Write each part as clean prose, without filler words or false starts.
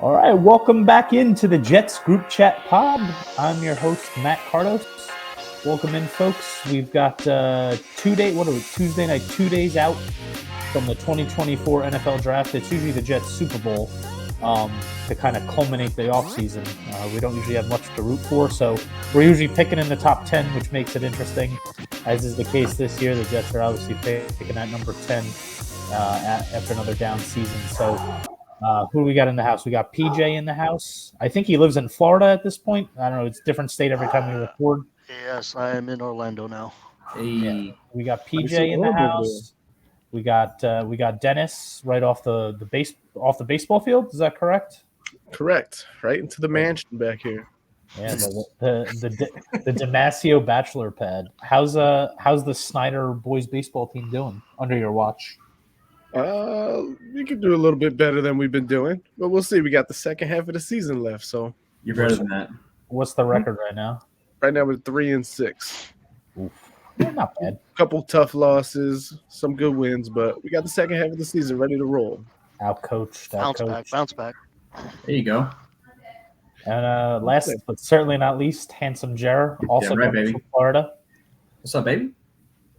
All right, welcome back into the Jets Group Chat Pod. I'm your host, Matt Cardos. Welcome in, folks. We've got Tuesday night, 2 days out from the 2024 NFL Draft. It's usually the Jets Super Bowl to kind of culminate the offseason. We don't usually have much to root for, so we're usually picking in the top 10, which makes it interesting, as is the case this year. The Jets are obviously picking at number 10 after another down season. So who do we got in the house? We got PJ in the house. I think he lives in Florida at this point. I don't know. It's a different state every time we record. Yes, I am in Orlando now. Hey. Yeah. We got PJ in the house. We got Dennis right off the baseball field. Is that correct? Correct. Right into the mansion back here. Yeah, the Damasio bachelor pad. How's the Snyder boys baseball team doing under your watch? We could do a little bit better than we've been doing, but we'll see. We got the second half of the season left, so you're better than that. What's the record right now? Right now we're 3-6. Oof. Yeah, not bad. Couple tough losses, some good wins, but we got the second half of the season ready to roll. Outcoached. Bounce back. There you go. And last but certainly not least, handsome Jer, also coming from Florida. What's up, baby?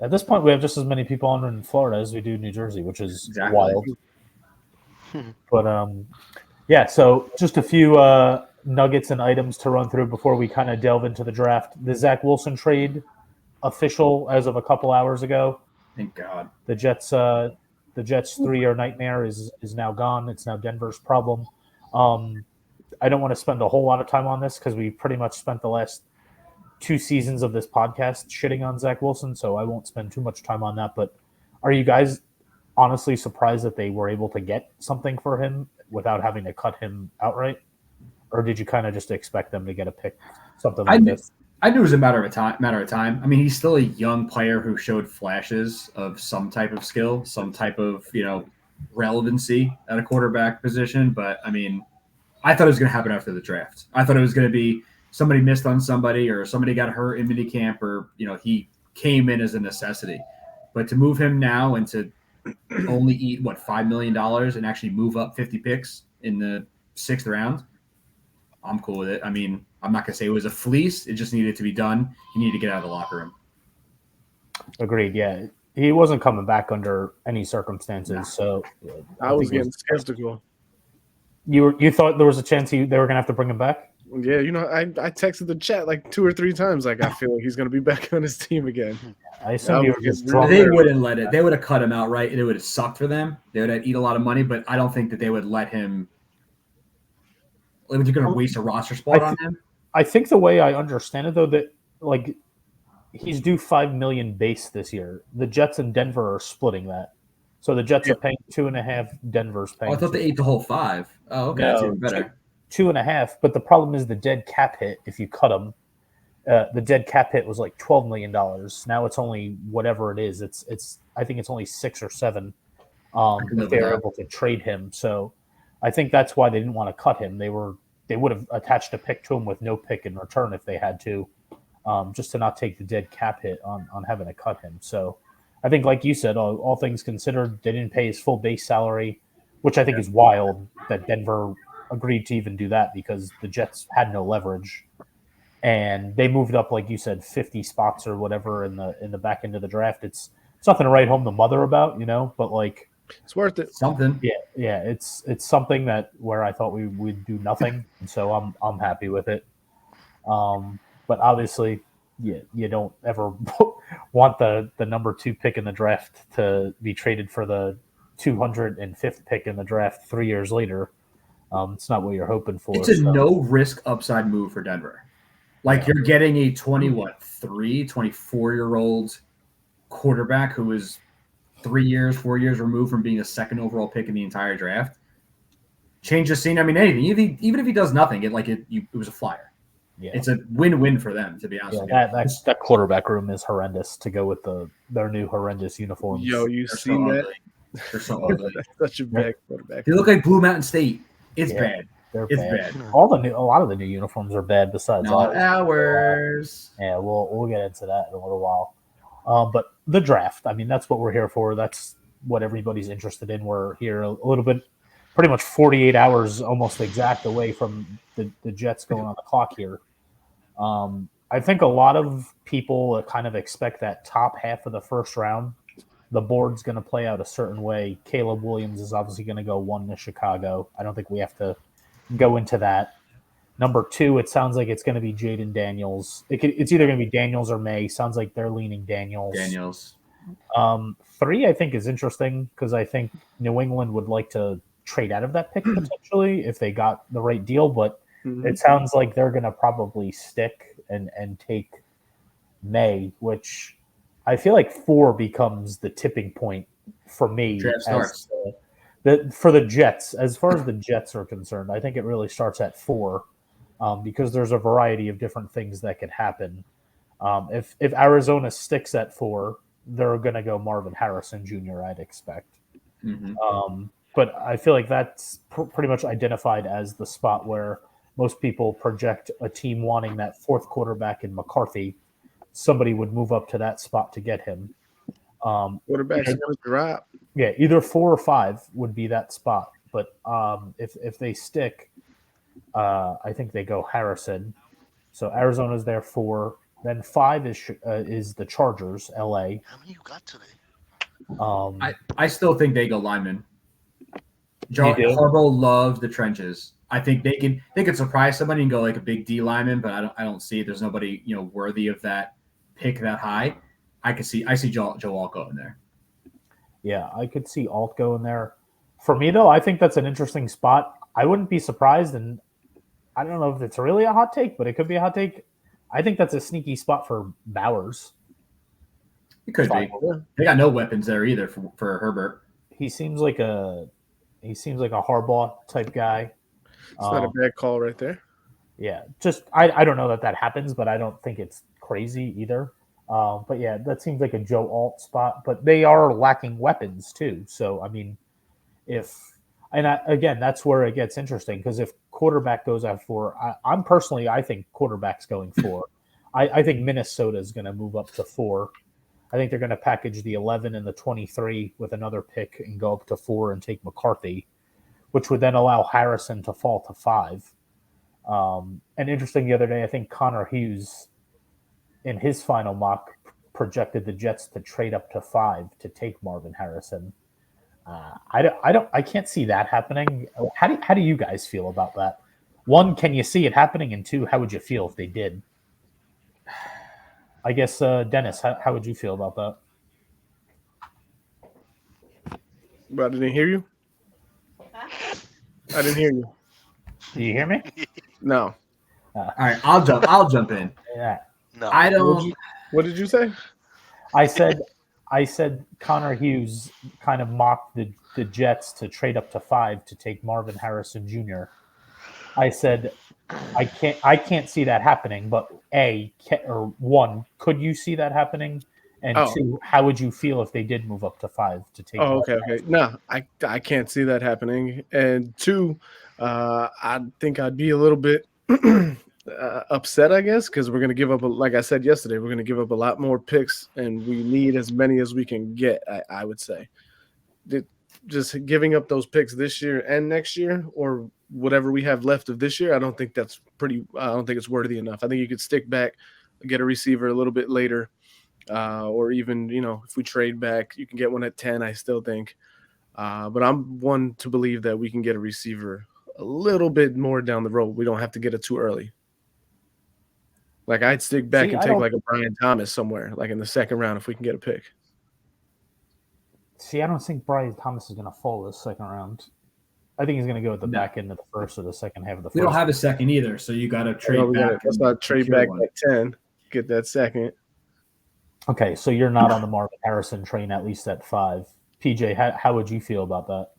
At this point, we have just as many people on in Florida as we do New Jersey, which is wild. But yeah, so just a few nuggets and items to run through before we kind of delve into the draft. The Zach Wilson trade, official as of a couple hours ago. Thank God. The Jets 3-year nightmare is now gone. It's now Denver's problem. I don't want to spend a whole lot of time on this because we pretty much spent the last 2 seasons of this podcast shitting on Zach Wilson, so I won't spend too much time on that. But are you guys honestly surprised that they were able to get something for him without having to cut him outright? Or did you kind of just expect them to get a pick, something like this? I knew it was a matter of time. I mean, he's still a young player who showed flashes of some type of skill, some type of, relevancy at a quarterback position. But, I mean, I thought it was going to happen after the draft. I thought it was going to be somebody missed on somebody or somebody got hurt in minicamp or, he came in as a necessity. But to move him now and to only eat, $5 million and actually move up 50 picks in the 6th round, I'm cool with it. I mean, I'm not going to say it was a fleece. It just needed to be done. He needed to get out of the locker room. Agreed, yeah. He wasn't coming back under any circumstances. No. So I was getting skeptical. You thought there was a chance they were going to have to bring him back? Yeah, I texted the chat like 2 or 3 times. Like, I feel like he's going to be back on his team again. I assume you were just drunk. They wouldn't let it. They would have cut him outright, and it would have sucked for them. They would have eat a lot of money, but I don't think that they would let him. Like, you're going to waste a roster spot on him. I think the way I understand it, though, that he's due $5 million base this year. The Jets and Denver are splitting that. So the Jets are paying 2.5. Denver's paying. I thought they ate the whole 5. Oh, okay, that's even better. 2.5, but the problem is the dead cap hit. If you cut them, the dead cap hit was like $12 million. Now it's only whatever it is. It's I think it's only 6 or 7. If they were able to trade him, so I think that's why they didn't want to cut him. They would have attached a pick to him with no pick in return if they had to, just to not take the dead cap hit on having to cut him. So I think, like you said, all things considered, they didn't pay his full base salary, which I think is wild that Denver agreed to even do that because the Jets had no leverage, and they moved up, like you said, 50 spots or whatever in the back end of the draft. It's nothing to write home the mother about, but like it's worth it. Something. Yeah. It's something that where I thought we would do nothing, and so I'm happy with it. But obviously, you don't ever want the number 2 pick in the draft to be traded for the 205th pick in the draft 3 years later. It's not what you're hoping for. It's a no-risk upside move for Denver. You're getting a 24-year-old quarterback who is 4 years removed from being a 2nd overall pick in the entire draft. Change the scene. I mean, anything. Even if he does nothing, it was a flyer. Yeah. It's a win-win for them, to be honest with you. That quarterback room is horrendous to go with their new horrendous uniforms. Yo, you seen that? They're so ugly. That's such a bad quarterback. They look like Blue Mountain State. It's bad. It's bad. A lot of the new uniforms are bad. Besides ours. Yeah, we'll get into that in a little while. But the draft, I mean, that's what we're here for. That's what everybody's interested in. We're here a little bit pretty much 48 hours almost exact away from the Jets going on the clock here. I think a lot of people kind of expect that top half of the first round, the board's going to play out a certain way. Caleb Williams is obviously going to go 1 to Chicago. I don't think we have to go into that. Number 2, it sounds like it's going to be Jaden Daniels. It's either going to be Daniels or May. Sounds like they're leaning Daniels. 3, I think, is interesting because I think New England would like to trade out of that pick potentially if they got the right deal, but it sounds like they're going to probably stick and take May, which I feel like 4 becomes the tipping point for me. For the Jets, as far as the Jets are concerned, I think it really starts at 4 because there's a variety of different things that could happen. If Arizona sticks at 4, they're going to go Marvin Harrison Jr., I'd expect. But I feel like that's pretty much identified as the spot where most people project a team wanting that 4th quarterback in McCarthy. Somebody would move up to that spot to get him. Quarterback's going to drop. Yeah, either 4 or 5 would be that spot. But if they stick, I think they go Harrison. So Arizona's there 4. Then 5 is the Chargers, LA. How many you got today? I still think they go lineman. Harbaugh loves the trenches. I think they could surprise somebody and go like a big D lineman, but I don't see there's nobody worthy of that pick that high. I see Joe Alt going there. Yeah, I could see Alt going there. For me though, I think that's an interesting spot. I wouldn't be surprised, and I don't know if it's really a hot take, but it could be a hot take. I think that's a sneaky spot for Bowers. It could be. They got no weapons there either for Herbert. He seems like a Harbaugh type guy. It's not a bad call right there. Yeah, just I don't know that happens, but I don't think it's crazy either. But yeah, that seems like a Joe Alt spot. But they are lacking weapons too. So I mean, again, that's where it gets interesting because if quarterback goes at 4, I think quarterback's going 4. I think Minnesota is going to move up to 4. I think they're going to package the 11 and the 23 with another pick and go up to 4 and take McCarthy, which would then allow Harrison to fall to 5. And interesting, the other day, I think Connor Hughes, in his final mock, projected the Jets to trade up to 5 to take Marvin Harrison. I can't see that happening. How do you guys feel about that? 1, can you see it happening? And 2, how would you feel if they did? I guess, Dennis, how would you feel about that? But I didn't hear you. Huh? I didn't hear you. Do you hear me? No. All right, I'll jump in. Yeah. No. I don't. What did you say? I said Connor Hughes kind of mocked the Jets to trade up to 5 to take Marvin Harrison Jr. I said I can't see that happening, but 1, could you see that happening? And 2, how would you feel if they did move up to 5 to take? Okay. No, I can't see that happening. And 2, I think I'd be a little bit upset, I guess, because we're going to give up, like I said yesterday, we're going to give up a lot more picks, and we need as many as we can get, I would say. Just giving up those picks this year and next year, or whatever we have left of this year, I don't think it's worthy enough. I think you could stick back, get a receiver a little bit later, or even, if we trade back, you can get one at 10, I still think. But I'm one to believe that we can get a receiver a little bit more down the road. We don't have to get it too early. Like, I'd stick back and take like a Brian Thomas somewhere, like in the 2nd round, if we can get a pick. See, I don't think Brian Thomas is going to fall this 2nd round. I think he's going to go at the back end of the 1st or the 2nd half of the 1st. We don't have a 2nd either, so you got to trade back. Let's not trade back at 10, get that 2nd. Okay, so you're not on the Marvin Harrison train, at least at 5. PJ, how would you feel about that?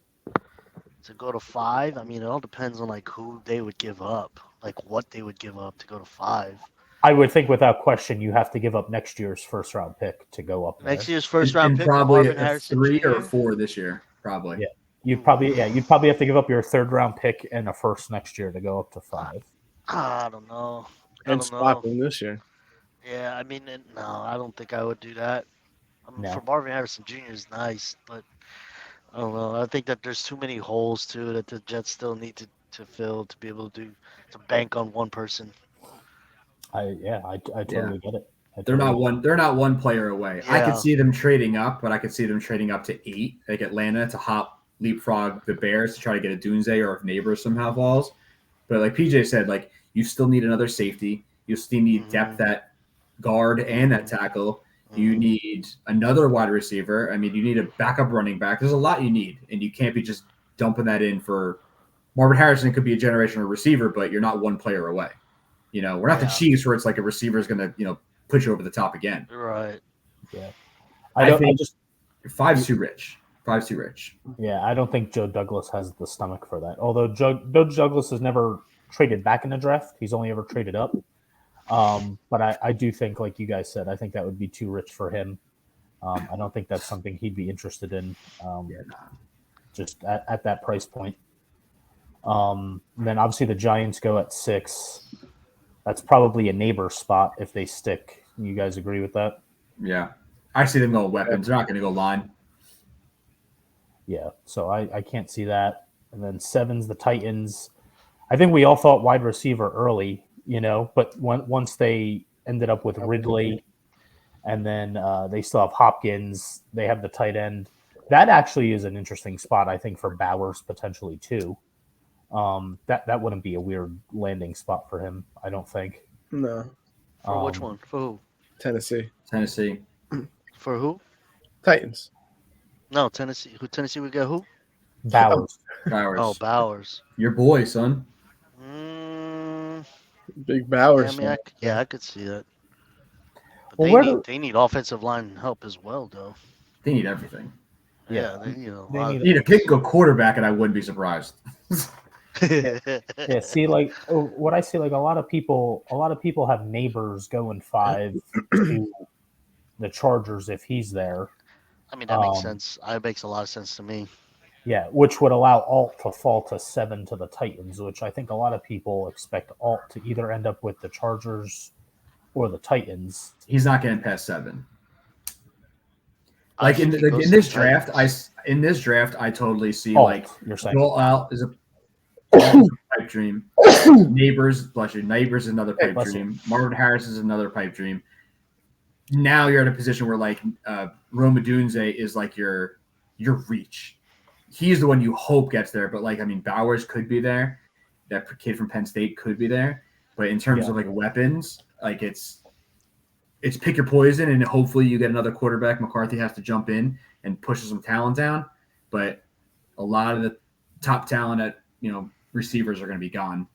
To go to 5, I mean, it all depends on like who they would give up, like what they would give up to go to 5. I would think without question you have to give up next year's 1st round pick to go up there. Next year's 1st round pick, probably Marvin Harrison 3 Jr.? or 4 this year, probably. Yeah, you'd probably have to give up your 3rd round pick and a 1st next year to go up to 5. I don't know. And swap him this year. Yeah, I mean, no, I don't think I would do that. For Marvin Harrison Jr. is nice, but I don't know. I think that there's too many holes too that the Jets still need to fill to be able to bank on one person. I totally get it. They're not one player away. I could Yeah. see them trading up, but I could see them trading up to 8, like Atlanta, to leapfrog the Bears to try to get a Odunze, or if Neighbors somehow falls. But like PJ said, like you still need another safety. You still need depth at guard and at tackle. You need another wide receiver. I mean, you need a backup running back. There's a lot you need, and you can't be just dumping that in for Marvin Harrison. Could be a generational receiver, but you're not one player away. You know, we're not the Chiefs where it's like a receiver is going to, put you over the top again. Right. Yeah. I think 5's too rich. 5's too rich. Yeah, I don't think Joe Douglas has the stomach for that. Although Joe Douglas has never traded back in the draft. He's only ever traded up. But I do think, like you guys said, I think that would be too rich for him. I don't think that's something he'd be interested in just at that price point. Then obviously the Giants go at 6. That's probably a neighbor spot if they stick. You guys agree with that? Yeah. I see them going weapons. They're not going to go line. Yeah, so I can't see that. And then 7's the Titans. I think we all thought wide receiver early, but once they ended up with Ridley, and then they still have Hopkins, they have the tight end. That actually is an interesting spot, I think, for Bowers potentially too. That wouldn't be a weird landing spot for him, I don't think. No. For which one? For who? Tennessee. For who? Titans. No, Tennessee. Who Tennessee would get who? Bowers. Oh, Bowers. Your boy, son. Big Bowers. I could see that. Well, they need offensive line help as well, though. They need everything. Yeah, they need a pick a quarterback, and I wouldn't be surprised. Yeah, see, like what I see, like a lot of people have Neighbors going 5 to the Chargers if he's there. I mean, that makes sense. It makes a lot of sense to me. Yeah, which would allow Alt to fall to 7 to the Titans, which I think a lot of people expect Alt to either end up with the Chargers or the Titans. He's not getting past 7. Like in this draft, I totally see like Joel Alt is a pipe dream. Neighbors is another pipe dream. Marvin Harris is another pipe dream. Now you're in a position where like Rome Odunze is like your reach. He's the one you hope gets there, but like I mean Bowers could be there. That kid from Penn State could be there. But in terms of like weapons, like it's pick your poison, and hopefully you get another quarterback. McCarthy has to jump in and push some talent down, but a lot of the top talent at receivers are going to be gone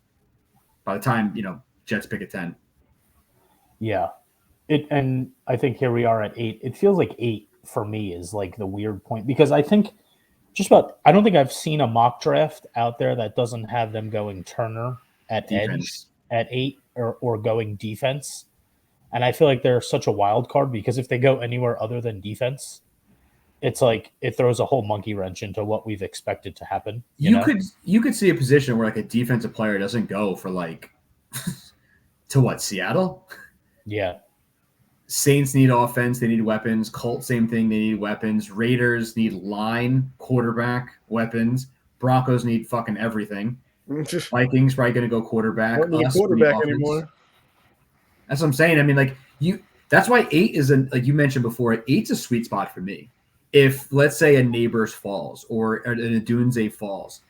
by the time Jets pick at 10. Yeah, and I think here we are at 8. It feels like 8 for me is like the weird point because I think I don't think I've seen a mock draft out there that doesn't have them going Turner at defense. Edge at 8 or going defense. And I feel like they're such a wild card because if they go anywhere other than defense, it's like it throws a whole monkey wrench into what we've expected to happen. You could see a position where like a defensive player doesn't go for like to what, Seattle? Yeah. Saints need offense, they need weapons. Colts, same thing, they need weapons. Raiders need line, quarterback, weapons. Broncos need fucking everything. Vikings probably going to go quarterback. Don't need a quarterback anymore. That's what I'm saying. I mean, like that's why 8 is like you mentioned before. 8's a sweet spot for me. If let's say a Neighbors falls or an Odunze falls,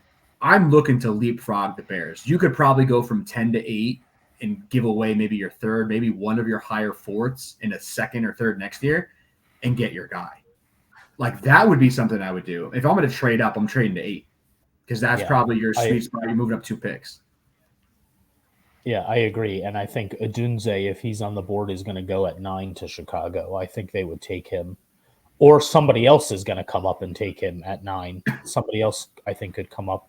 I'm looking to leapfrog the Bears. You could probably go from 10 to 8 and give away maybe your third, maybe one of your higher fourths in a second or third next year, and get your guy. Like that would be something I would do. If I'm going to trade up, I'm trading to 8 because that's probably your sweet spot. You're moving up 2 picks. Yeah, I agree. And I think Odunze, if he's on the board, is going to go at 9 to Chicago. I think they would take him. Or somebody else is going to come up and take him at 9. Somebody else, I think, could come up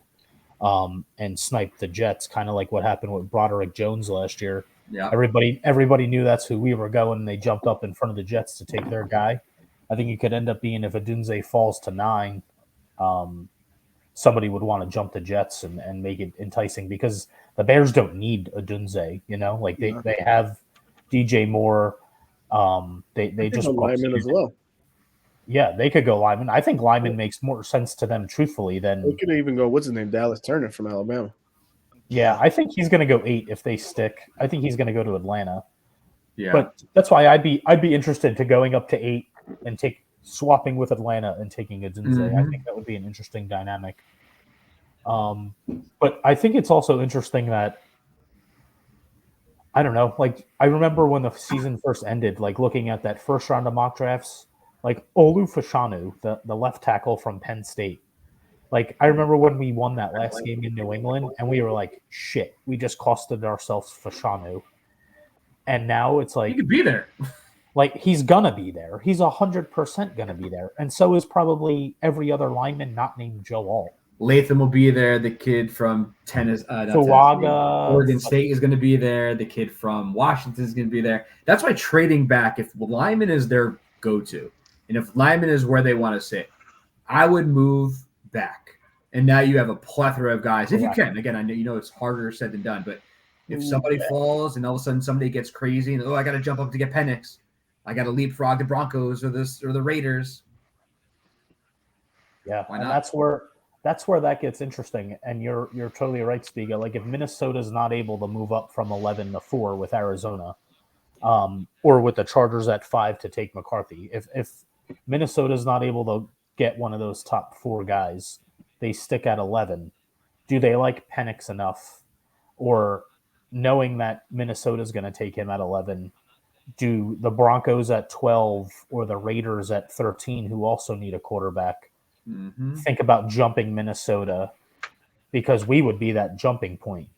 and snipe the Jets, kind of like what happened with Broderick Jones last year. Yeah, everybody knew that's who we were going, and they jumped up in front of the Jets to take their guy. I think it could end up being if Odunze falls to 9, somebody would want to jump the Jets and make it enticing because the Bears don't need Odunze, like they have DJ Moore. They just lineman as well. Yeah, they could go Lyman. I think Lyman makes more sense to them, truthfully, We than. could even go, what's his name? Dallas Turner from Alabama. Yeah, I think he's going to go 8 if they stick. I think he's going to go to Atlanta. Yeah. But that's why I'd be interested to going up to 8 and swapping with Atlanta and taking Odunze. I think that would be an interesting dynamic. But I think it's also interesting that I don't know. Like I remember when the season first ended, like looking at that first round of mock drafts, like Olu Fashanu, the left tackle from Penn State. Like I remember when we won that last game in New England, and we were like, "Shit, we just costed ourselves Fashanu." And now it's he like, could be there. like he's gonna be there. He's 100% gonna be there, and so is probably every other lineman not named Joe Alt. Latham will be there. The kid from Fuaga, Oregon State is going to be there. The kid from Washington is going to be there. That's why trading back, if Lyman is their go-to, and if Lyman is where they want to sit, I would move back. And now you have a plethora of guys. If you can. Again, I know it's harder said than done, but if somebody falls and all of a sudden somebody gets crazy and I got to jump up to get Penix, I got to leapfrog the Broncos or the Raiders. Yeah, why and not? that's where that gets interesting. And you're totally right, Spiga. Like if Minnesota's not able to move up from 11 to 4 with Arizona, or with the Chargers at 5 to take McCarthy, if Minnesota's not able to get one of those top 4 guys, they stick at 11. Do they like Penix enough, or knowing that Minnesota's going to take him at 11? Do the Broncos at 12 or the Raiders at 13, who also need a quarterback, think about jumping Minnesota? Because we would be that jumping point,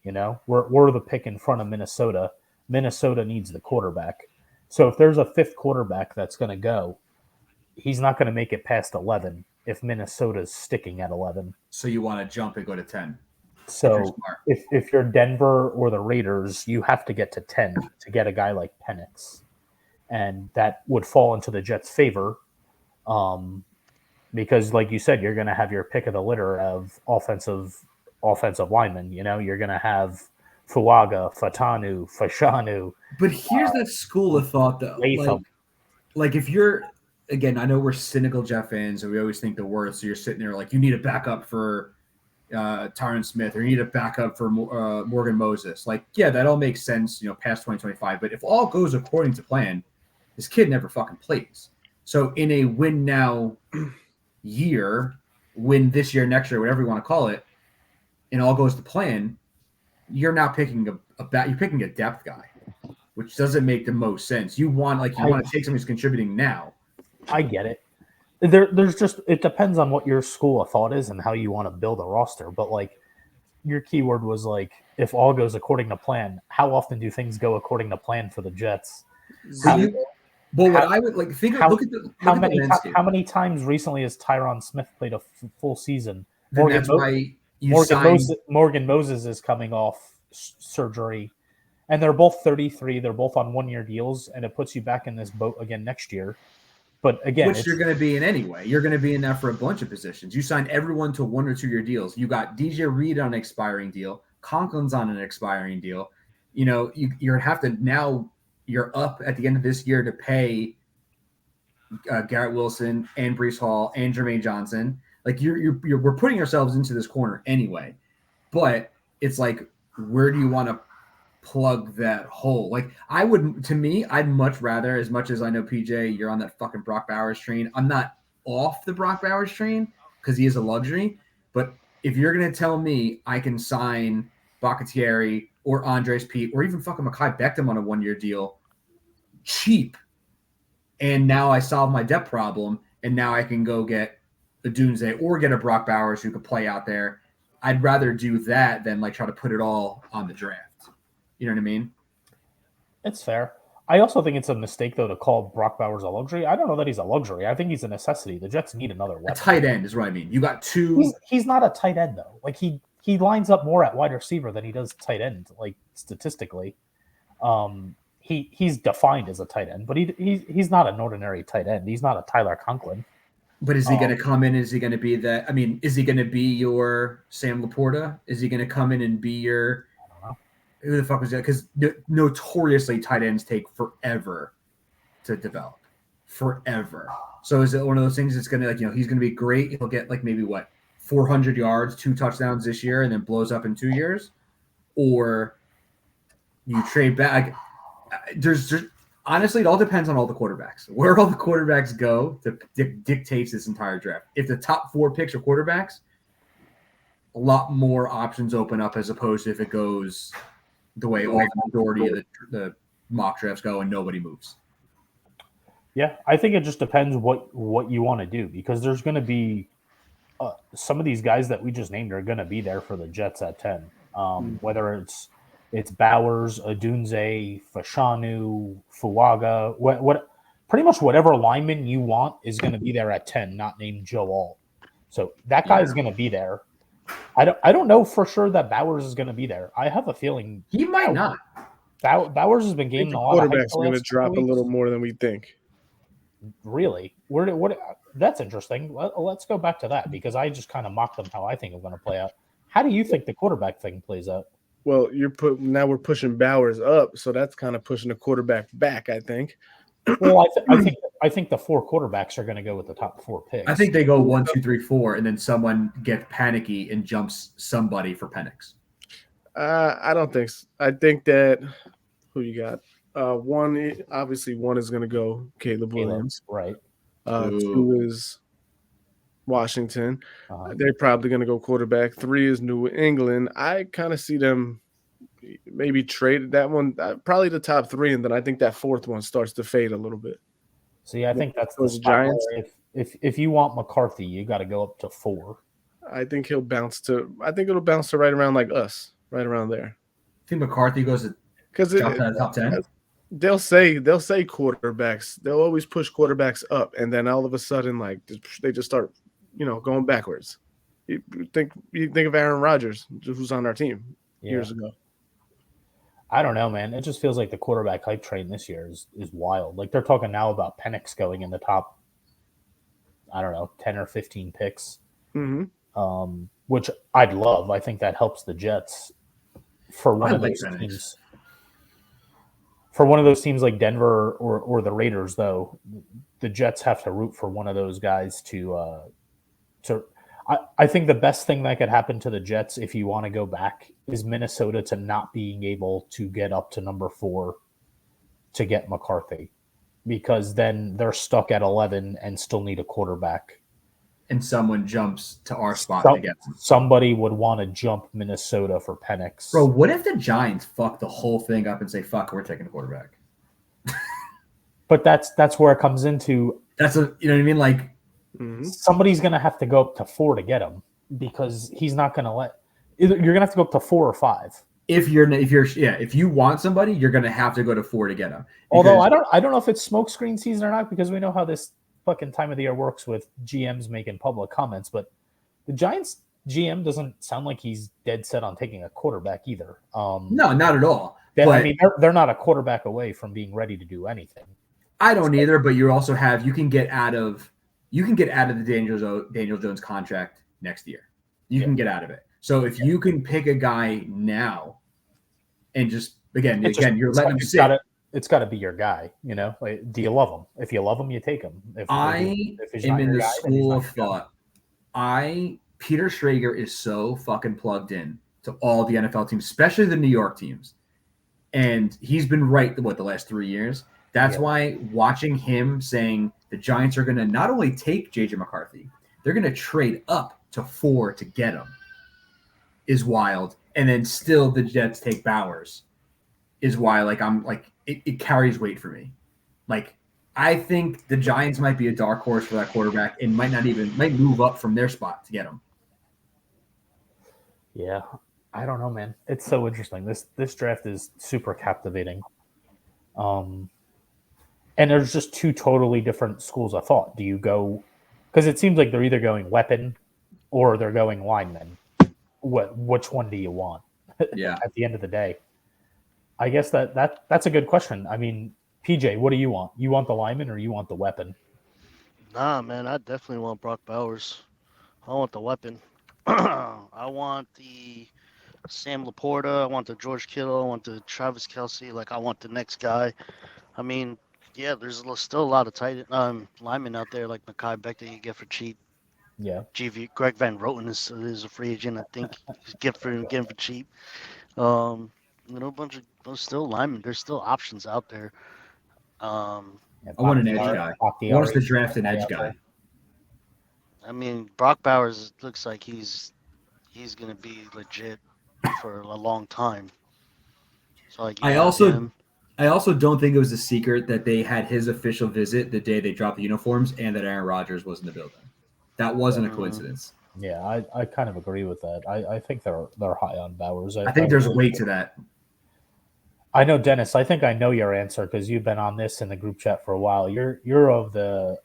we're the pick in front of Minnesota. Minnesota needs the quarterback. So if there's a 5th quarterback that's going to go, he's not going to make it past 11 if Minnesota's sticking at 11. So you want to jump and go to 10. So if you're Denver or the Raiders, you have to get to 10 to get a guy like Penix. And that would fall into the Jets' favor, because, like you said, you're going to have your pick of the litter of offensive linemen. You're going to have Fuaga, Fashanu. But here's that school of thought, though. Like if you're, again, I know we're cynical Jet fans, and we always think the worst. So you're sitting there like, you need a backup for Tyron Smith, or you need a backup for Morgan Moses. Like, yeah, that all makes sense, past 2025. But if all goes according to plan, this kid never fucking plays. So in a win now year, win this year, next year, whatever you want to call it, and all goes to plan, you're now picking you're picking a depth guy, which doesn't make the most sense. You want to take somebody who's contributing now. I get it. There's just, it depends on what your school of thought is and how you want to build a roster. But like your keyword was like, if all goes according to plan, how often do things go according to plan for the Jets? What I would like think. How many times recently has Tyron Smith played a full season? Morgan Moses is coming off surgery, and they're both 33. They're both on 1-year deals, and it puts you back in this boat again next year. But again, which you're going to be in anyway. You're going to be in that for a bunch of positions. You signed everyone to 1 or 2 year deals. You got DJ Reed on an expiring deal. Conklin's on an expiring deal. You're have to now. You're up at the end of this year to pay Garrett Wilson and Breece Hall and Jermaine Johnson. Like we're putting ourselves into this corner anyway. But it's like, where do you want to plug that hole? Like I'd much rather, as much as I know PJ, you're on that fucking Brock Bowers train. I'm not off the Brock Bowers train because he is a luxury. But if you're gonna tell me I can sign Bakatieri or Andres Pete or even fucking Mekhi Beckham on a 1-year deal cheap, and now I solve my depth problem, and now I can go get Odunze or get a Brock Bowers who could play out there, I'd rather do that than like try to put it all on the draft. You know what I mean? It's fair. I also think it's a mistake, though, to call Brock Bowers a luxury. I don't know that he's a luxury. I think he's a necessity. The Jets need another weapon. A tight end is what I mean. You got 2. He's not a tight end, though. Like he lines up more at wide receiver than he does tight end, like statistically. He's defined as a tight end, but he's not an ordinary tight end. He's not a Tyler Conklin. But is he going to come in? Is he going to be that? I mean, is he going to be your Sam Laporta? Is he going to come in and be your? I don't know. Who the fuck was that? Because notoriously tight ends take forever to develop. forever. So is it one of those things that's going to, like, he's going to be great. He'll get like maybe 400 yards, 2 touchdowns this year, and then blows up in 2 years? Or you trade back? There's honestly, it all depends on all the quarterbacks. Where all the quarterbacks go dictates this entire draft. If the top 4 picks are quarterbacks, a lot more options open up as opposed to if it goes the way all the majority of the mock drafts go and nobody moves. Yeah, I think it just depends what you want to do, because there's going to be some of these guys that we just named are going to be there for the Jets at 10. Whether it's Bowers, Odunze, Fashanu, Fuaga, what pretty much whatever lineman you want is going to be there at 10, not named Joe Alt. So that guy is going to be there. I don't know for sure that Bowers is going to be there. I have a feeling he might not. Bowers has been gaining a lot of hype. Quarterback's going to drop a little more than we think. Really? What? That's interesting. Let's go back to that, because I just kind of mocked them how I think it's going to play out. How do you think the quarterback thing plays out? Well, now we're pushing Bowers up, so that's kind of pushing the quarterback back, I think. Well, I think the 4 quarterbacks are going to go with the top 4 picks. I think they go 1, 2, 3, 4, and then someone gets panicky and jumps somebody for Penix. I don't think so. I think that who you got? One is going to go Caleb Williams. Right. 2 is Washington. They're probably going to go quarterback. 3 is New England. I kind of see them maybe trade that one, probably the top 3, and then I think that 4th one starts to fade a little bit. See, I think that's those Giants. If you want McCarthy, you got to go up to 4. I think it'll bounce to right around like us, right around there. I think McCarthy goes to the top 10. They'll say quarterbacks. They'll always push quarterbacks up, and then all of a sudden, like, they just start, going backwards. You think of Aaron Rodgers, who's on our team years ago. I don't know, man. It just feels like the quarterback hype train this year is wild. Like, they're talking now about Penix going in the top, I don't know, 10 or 15 picks, which I'd love. I think that helps the Jets for one of those teams. For one of those teams like Denver or the Raiders, though, the Jets have to root for one of those guys to. I think the best thing that could happen to the Jets, if you want to go back, is Minnesota to not being able to get up to number 4 to get McCarthy, because then they're stuck at 11 and still need a quarterback. And someone jumps to our spot to get them. Somebody would want to jump Minnesota for Penix. Bro, what if the Giants fuck the whole thing up and say, fuck, we're taking a quarterback? But that's where it comes into. That's you know what I mean? Like, somebody's going to have to go up to 4 to get him, because he's not going to let. You're going to have to go up to 4 or 5. If you want somebody, you're going to have to go to 4 to get him. Although I don't know if it's smokescreen season or not, because we know how this fucking time of the year works with GMs making public comments. But the Giants GM doesn't sound like he's dead set on taking a quarterback either. No, not at all. They're not a quarterback away from being ready to do anything. I don't either, but you also have you can get out of the Daniel Jones contract next year. You can get out of it. So if you can pick a guy now, and just again you're letting him sit. It's got to be your guy. Like, do you love him? If you love him, you take him. If am in the school of thought. Peter Schrager is so fucking plugged in to all the NFL teams, especially the New York teams, and he's been right the last 3 years. That's why watching him saying the Giants are going to not only take J.J. McCarthy, they're going to trade up to 4 to get him is wild. And then still the Jets take Bowers is why it carries weight for me. Like, I think the Giants might be a dark horse for that quarterback and might move up from their spot to get him. Yeah, I don't know, man. It's so interesting. This draft is super captivating. And there's just 2 totally different schools of thought. Do you go – because it seems like they're either going weapon or they're going lineman. Which one do you want? Yeah. At the end of the day, I guess that's a good question. I mean, PJ, what do you want? You want the lineman or you want the weapon? Nah, man, I definitely want Brock Bowers. I want the weapon. I want the Sam Laporta. I want the George Kittle. I want the Travis Kelce. Like, I want the next guy. I mean, Yeah, there's still a lot of tight linemen out there like Mekhi Beck that you get for cheap. Yeah. Greg Van Roten is a free agent. I think he's getting for cheap. A bunch of those still linemen. There's still options out there. Yeah, I want an edge Bakhtiari- guy. I want us Bakhtiari to is draft an edge out guy. there. I mean, Brock Bowers looks like he's gonna be legit for a long time. So like I also don't think it was a secret that they had his official visit the day they dropped the uniforms and that Aaron Rodgers was in the building. That wasn't a coincidence. Yeah, I kind of agree with that. I think they're high on Bowers. I think there's weight to that. I know, Dennis. I think I know your answer because you've been on this in the group chat for a while. You want the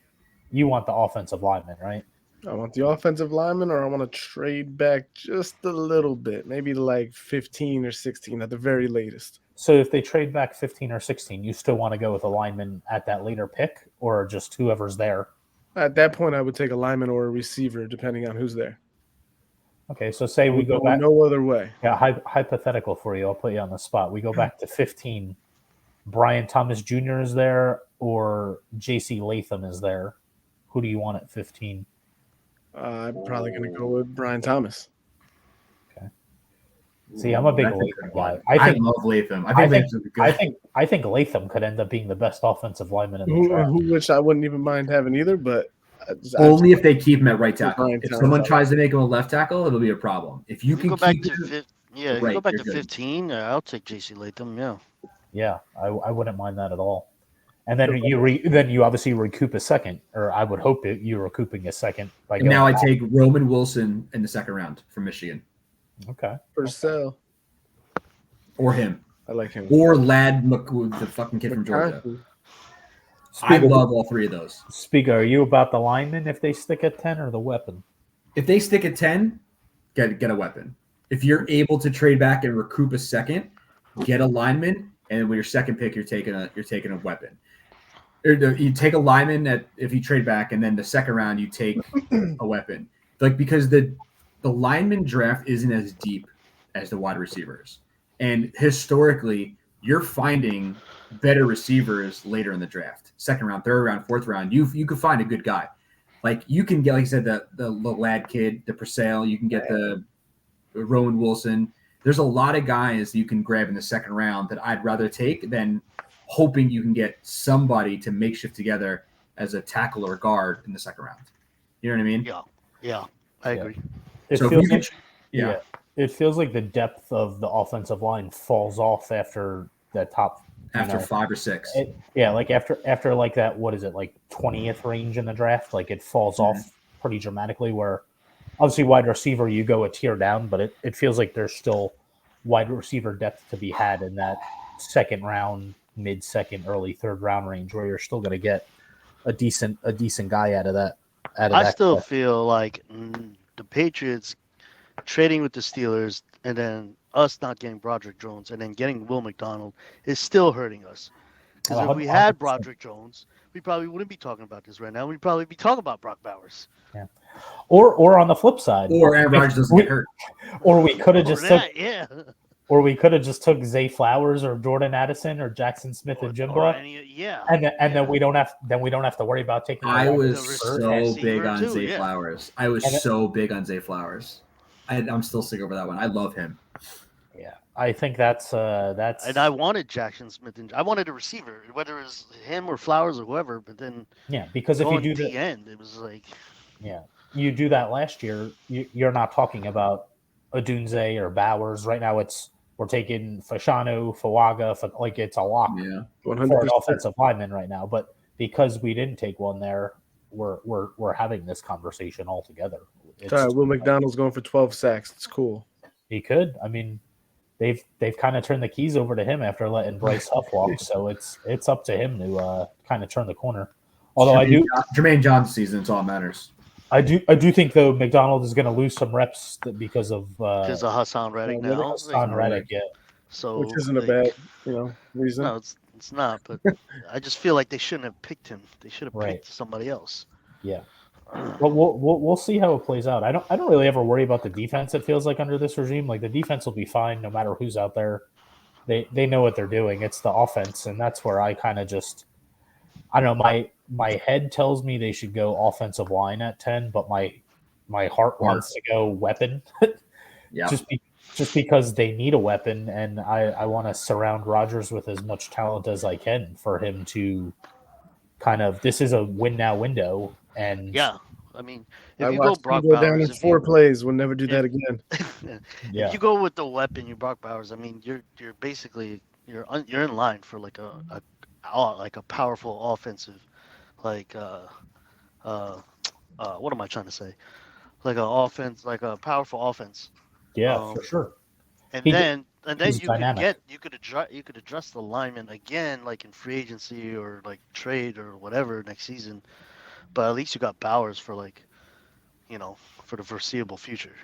offensive lineman, right? I want the offensive lineman, or I want to trade back just a little bit, maybe like 15 or 16 at the very latest. So if they trade back 15 or 16, you still want to go with a lineman at that later pick, or just whoever's there? At that point, I would take a lineman or a receiver, depending on who's there. Okay, so say we go back. No other way. Yeah, hypothetical for you. I'll put you on the spot. We go back to 15. Brian Thomas Jr. is there, or J.C. Latham is there. Who do you want at 15? I'm probably going to go with Brian Thomas. Okay. See, I'm a big Latham guy. I love Latham. I think Latham could end up being the best offensive lineman in the draft. Which I wouldn't even mind having either, but only if they keep him at right tackle. Brian If Thomas. someone tries to make him a left tackle, it'll be a problem. If you can go back keep to him, if right, you go back you're to good. 15, I'll take J.C. Latham. Yeah. Yeah, I wouldn't mind that at all. And then you obviously recoup a second, or I would hope that you're recouping a second. By and now I back. take Roman Wilson in the second round from Michigan. Okay. Purcell. Or him. I like him. Or Ladd McCool, the fucking kid from Georgia. I love all three of those. Speaker, are you about the lineman if they stick at 10 or the weapon? If they stick at 10, get a weapon. If you're able to trade back and recoup a second, get a lineman, and with your second pick, you're taking a weapon. You take a lineman if you trade back, and then the second round you take a weapon. Because the lineman draft isn't as deep as the wide receivers, and historically, you're finding better receivers later in the draft, second round, third round, fourth round. You could find a good guy. Like you can get, like I said, the Ladd kid, the Purcell. You can get the Rowan Wilson. There's a lot of guys you can grab in the second round that I'd rather take than hoping you can get somebody to makeshift together as a tackle or guard in the second round. You know what I mean? Yeah, I agree. It So feels it feels like the depth of the offensive line falls off after the top. After 5 or 6. Like after like that, what is it, like 20th range in the draft? Like it falls off pretty dramatically, where obviously wide receiver, you go a tier down, but it feels like there's still wide receiver depth to be had in that second round, mid-second, early third round range, where you're still going to get a decent guy out of that. I still feel like the Patriots trading with the Steelers and then us not getting Broderick Jones and then getting Will McDonald is still hurting us. Because if we had Broderick Jones, we probably wouldn't be talking about this right now. We'd probably be talking about Brock Bowers. Yeah. Or on the flip side, or Aaron Rodgers doesn't get hurt. Or we could have Or we could have just took Zay Flowers or Jordan Addison or Jackson Smith and Jimbo. Then we don't have to worry about taking. I was so big on Zay Flowers. I was so big on Zay Flowers. I'm still sick over that one. I love him. Yeah, I think that's. And I wanted Jackson Smith, and I wanted a receiver, whether it was him or Flowers or whoever. But then, because if you do the end, it was like, you do that last year, you're not talking about Odunze or Bowers. Right now, we're taking Fashanu, Fawaga, like it's a lock for an offensive lineman right now. But because we didn't take one there, we're having this conversation all together. Will McDonald's going for 12 sacks. It's cool. He could. I mean, they've kind of turned the keys over to him after letting Bryce Huff walk, so it's up to him to kind of turn the corner. Although Jermaine John's season, it's all that matters. I do think though McDonald is going to lose some reps because of Hassan Reddick now. Hassan Reddick, So which isn't a bad reason. No, it's not. But I just feel like they shouldn't have picked him. They should have picked somebody else. Yeah. But we'll see how it plays out. I don't really ever worry about the defense. It feels like under this regime, like the defense will be fine no matter who's out there. They know what they're doing. It's the offense, and that's where I kind of just I don't know. My head tells me they should go offensive line at 10, but my heart wants to go weapon. Yeah. Just because they need a weapon, and I want to surround Rodgers with as much talent as I can for him to kind of. This is a win now window, and Yeah, I mean, I if you go watched him Brock go down Bowers, in 4 plays. We'll never do that again. yeah, if you go with the weapon, you Brock Bowers. I mean, you're basically you're in line for like a powerful offensive, like uh what am I trying to say? Like a powerful offense. yeah, for Um, sure. and He then he's you could dynamic. you could address the lineman again, like in free agency or like trade or whatever next season. But at least you got Bowers for like, for the foreseeable future.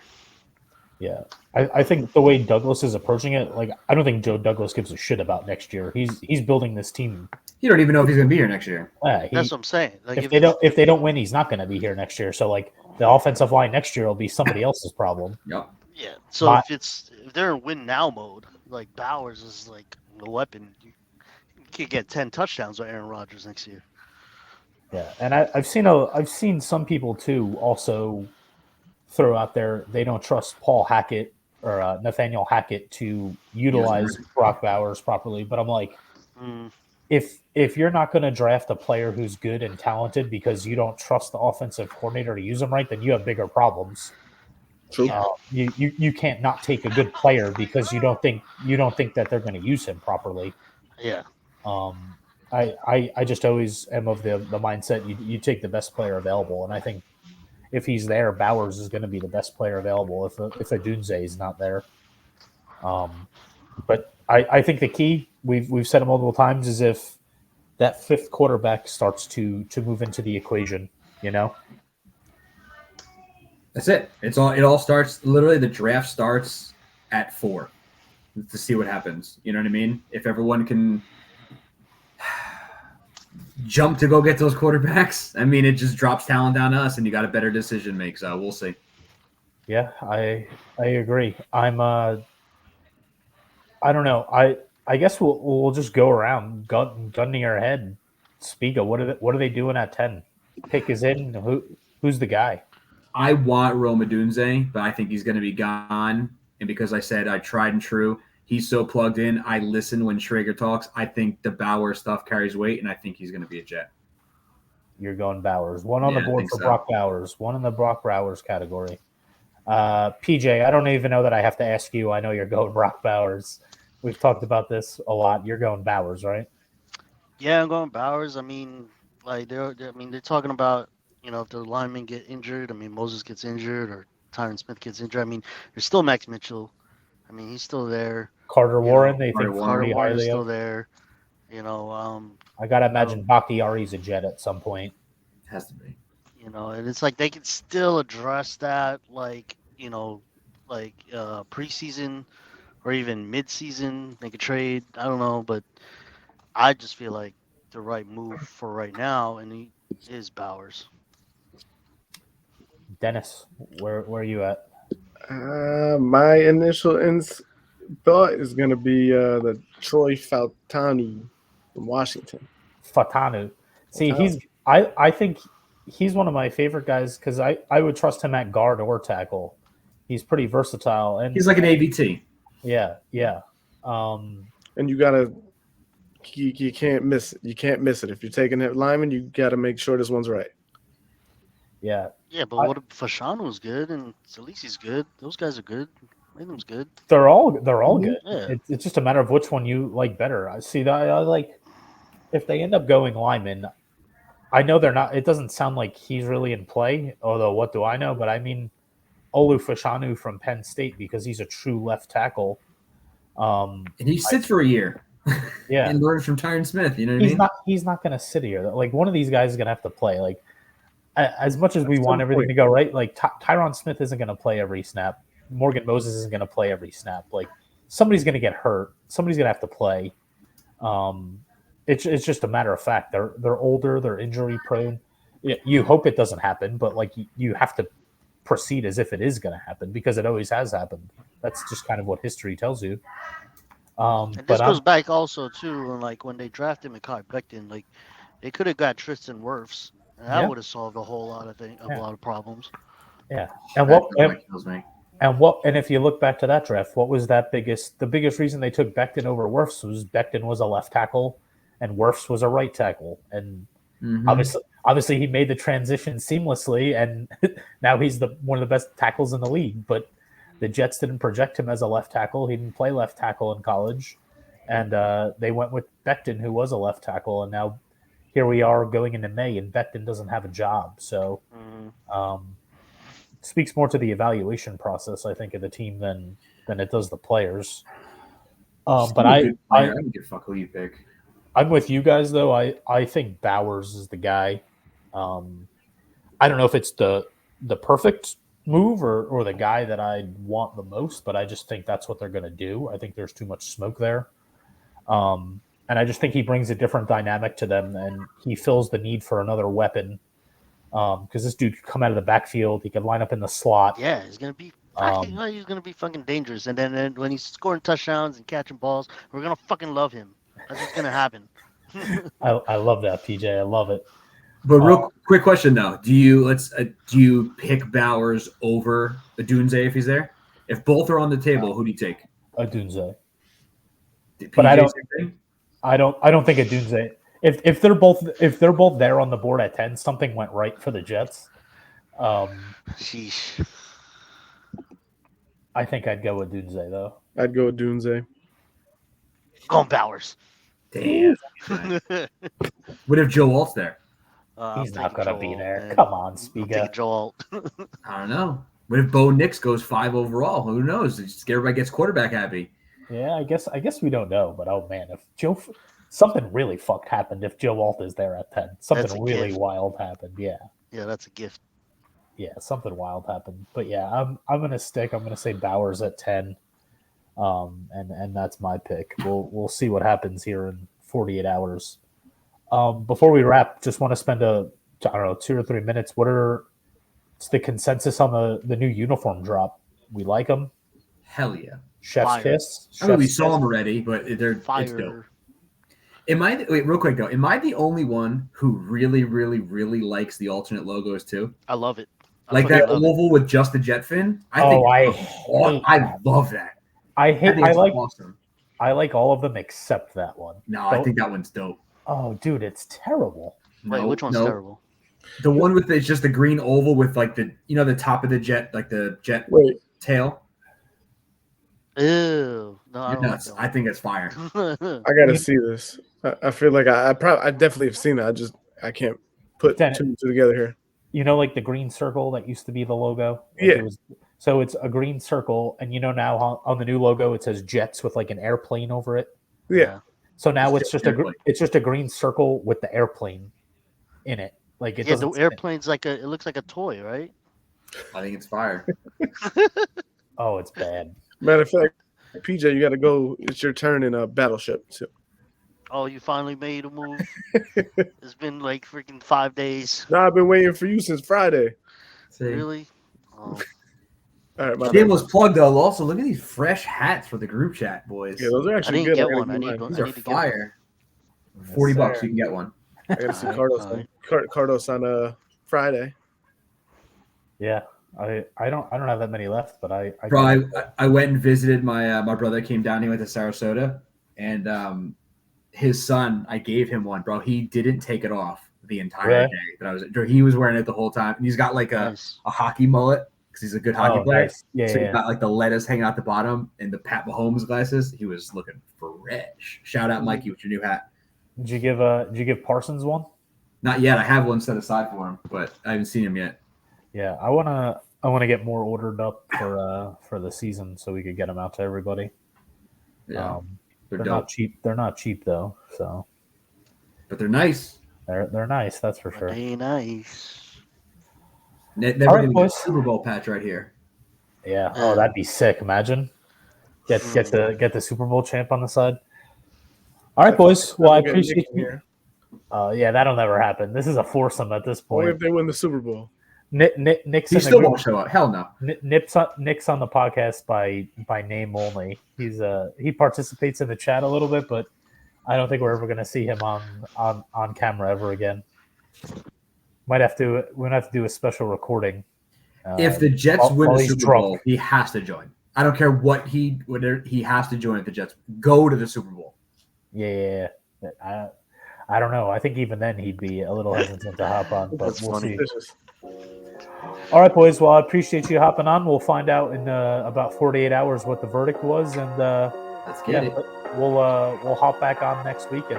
Yeah, I think the way Douglas is approaching it, like I don't think Joe Douglas gives a shit about next year. He's building this team. You don't even know if he's going to be here next year. That's what I'm saying. Like If they don't win, he's not going to be here next year. So like the offensive line next year will be somebody else's problem. Yep. Yeah. So if they're in win now mode, like Bowers is like the weapon. You could get 10 touchdowns with Aaron Rodgers next year. Yeah, and I've seen some people too also throw out there they don't trust Paul Hackett or Nathaniel Hackett to utilize Brock Bowers properly. But I'm like, if you're not going to draft a player who's good and talented because you don't trust the offensive coordinator to use him right, then you have bigger problems. True. You can't not take a good player because you don't think that they're going to use him properly. Yeah. I just always am of the mindset you take the best player available, and I think if he's there, Bowers is going to be the best player available. If Odunze is not there, but I think the key we've said it multiple times is if that fifth quarterback starts to move into the equation, That's it. It all starts literally. The draft starts at 4 to see what happens. You know what I mean? If everyone can jump to go get those quarterbacks, I mean, it just drops talent down to us, and you got a better decision to make. So we'll see. Yeah, I agree. I don't know. I guess we'll just go around gun to your head. Spiga, what are they doing at 10? Pick is in. Who's the guy? I want Rome Odunze, but I think he's going to be gone. And because I said I tried and true, he's so plugged in. I listen when Schrager talks. I think the Bauer stuff carries weight, and I think he's going to be a Jet. You're going Bowers. One on the board for Brock Bowers. One in the Brock Bowers category. PJ, I don't even know that I have to ask you. I know you're going Brock Bowers. We've talked about this a lot. You're going Bowers, right? Yeah, I'm going Bowers. I mean, like they're talking about, if the linemen get injured. I mean, Moses gets injured or Tyron Smith gets injured. I mean, there's still Max Mitchell. I mean, he's still there. Carter Warren, they think Carter pretty Warren is highly still of. there. I gotta imagine Bakhtiari's a Jet at some point. Has to be. And it's like they can still address that, preseason or even mid-season. Make a trade. I don't know, but I just feel like the right move for right now, and he is Bowers. Dennis, where are you at? My initial thought is going to be the Troy Fautanu from Washington. Fautanu. See, I think he's one of my favorite guys because I would trust him at guard or tackle. He's pretty versatile, and he's like an AVT. Yeah. And you gotta, you can't miss it. You can't miss it. If you're taking that lineman, you gotta make sure this one's right. Yeah. Yeah, but what if Fashanu's good and Salisi's good? Those guys are good. Latham's good. They're all good. Yeah. It's just a matter of which one you like better. I see that. I like if they end up going lineman. I know they're not. It doesn't sound like he's really in play. Although, what do I know? But I mean, Olu Fashanu from Penn State because he's a true left tackle. And he sits for a year. Yeah, and learns from Tyron Smith. You know what I mean? He's not going to sit here. Like one of these guys is going to have to play. Like as much as we want everything to go right, like Tyron Smith isn't going to play every snap. Morgan Moses isn't going to play every snap. Like somebody's going to get hurt. Somebody's going to have to play. It's just a matter of fact. They're older. They're injury prone. You hope it doesn't happen, but like you have to proceed as if it is going to happen because it always has happened. That's just kind of what history tells you. And this goes back also too, like when they drafted Mekhi Becton, like They could have got Tristan Wirfs, and that would have solved a whole lot of a lot of problems. Yeah, and and if you look back to that draft, what was the biggest reason they took Becton over Wirfs was Becton was a left tackle and Wirfs was a right tackle, and obviously he made the transition seamlessly, and now he's one of the best tackles in the league. But the Jets didn't project him as a left tackle; he didn't play left tackle in college, and they went with Becton, who was a left tackle, and now here we are going into May, and Becton doesn't have a job, so. Speaks more to the evaluation process, I think, of the team than it does the players. But I don't give a fuck who you pick. I'm with you guys though. I think Bowers is the guy. I don't know if it's the perfect move or the guy that I want the most, but I just think that's what they're going to do. I think there's too much smoke there, and I just think he brings a different dynamic to them, and he fills the need for another weapon. Because this dude could come out of the backfield, he could line up in the slot. Yeah, he's gonna be fucking dangerous. And then when he's scoring touchdowns and catching balls, we're gonna fucking love him. That's what's gonna happen. I love that, PJ. I love it. But real quick question though: do you pick Bowers over Odunze if he's there? If both are on the table, who do you take? Odunze. But I don't think Odunze. If they're both there on the board at 10, something went right for the Jets. Sheesh. I think I'd go with Odunze though. I'd go with Odunze. Going Bowers. Damn. What if Joe Alt's there? He's not gonna be there. Man. Come on, Spiga. Joe Alt. I don't know. What if Bo Nix goes 5 overall? Who knows? Just everybody gets quarterback happy. Yeah, I guess we don't know. But oh man, if something really fucked happened if Joe Alt is there at 10. Something really wild happened. Yeah. Yeah, that's a gift. Yeah, something wild happened. But yeah, I'm gonna stick. I'm gonna say Bowers at 10. And that's my pick. We'll see what happens here in 48 hours. Before we wrap, just want to spend 2 or 3 minutes. What's the consensus on the new uniform drop? We like them. Hell yeah. Chef's kiss. We saw them already, but it's dope. Real quick though, am I the only one who really, really, really likes the alternate logos too? I love it. Like that oval with just the jet fin. I love that. Awesome. I like all of them except that one. No, I think that one's dope. Oh, dude, it's terrible. Wait, which one's terrible? The one with it's just the green oval with like the top of the jet, like the jet tail. Ew. No, you're nuts. I think it's fire. I gotta see this. I feel like I definitely have seen it. I can't put two and two together here. You know, like the green circle that used to be the logo? Yeah. So it's a green circle, and now on the new logo it says Jets with like an airplane over it. Yeah. So now it's just a green circle with the airplane in it. Like it the airplane's it looks like a toy, right? I think it's fire. Oh, it's bad. Matter of fact, PJ, you got to go. It's your turn in a Battleship. So. Oh, you finally made a move? It's been like freaking 5 days. No, I've been waiting for you since Friday. Really? Oh. All right, shameless plug though. Also, look at these fresh hats for the group chat, boys. Yeah, those are actually good. These are fire. $40, you can get one. I got to see Cardos on Friday. Yeah. I don't have that many left, but I went and visited my brother. Came down here with to Sarasota, and his son, I gave him one, bro. He didn't take it off the entire day that he was wearing it the whole time, and he's got like a hockey mullet because he's a good hockey player. Nice. Yeah, so he's got like the lettuce hanging out the bottom and the Pat Mahomes glasses. He was looking fresh. Shout out Mikey with your new hat. Did you give Parsons one? Not yet. I have one set aside for him, but I haven't seen him yet. Yeah, I wanna get more ordered up for the season so we could get them out to everybody. Yeah, they're not cheap. They're not cheap though. So, but they're nice. They're nice. That's for sure. Very nice. Never gonna get a Super Bowl patch right here. Yeah. Oh, that'd be sick. Imagine get the Super Bowl champ on the side. All right, boys. Well, I appreciate you. Yeah, that'll never happen. This is a foursome at this point. Only if they win the Super Bowl. Nick's he still won't show up. Hell no. Nick's on the podcast by name only. He participates in the chat a little bit, but I don't think we're ever going to see him on camera ever again. We might have to do a special recording. If the Jets win while the he's Super drunk. Bowl, he has to join. I don't care what he has to join if the Jets go to the Super Bowl. Yeah. I don't know. I think even then he'd be a little hesitant to hop on, but we'll see. All right, boys. Well, I appreciate you hopping on. We'll find out in about 48 hours what the verdict was, and let's get it. We'll hop back on next week and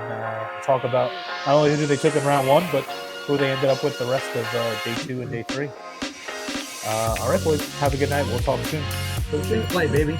talk about not only who they took in round 1, but who they ended up with the rest of day 2 and day 3. All right, boys. Have a good night. We'll talk soon. Play, baby.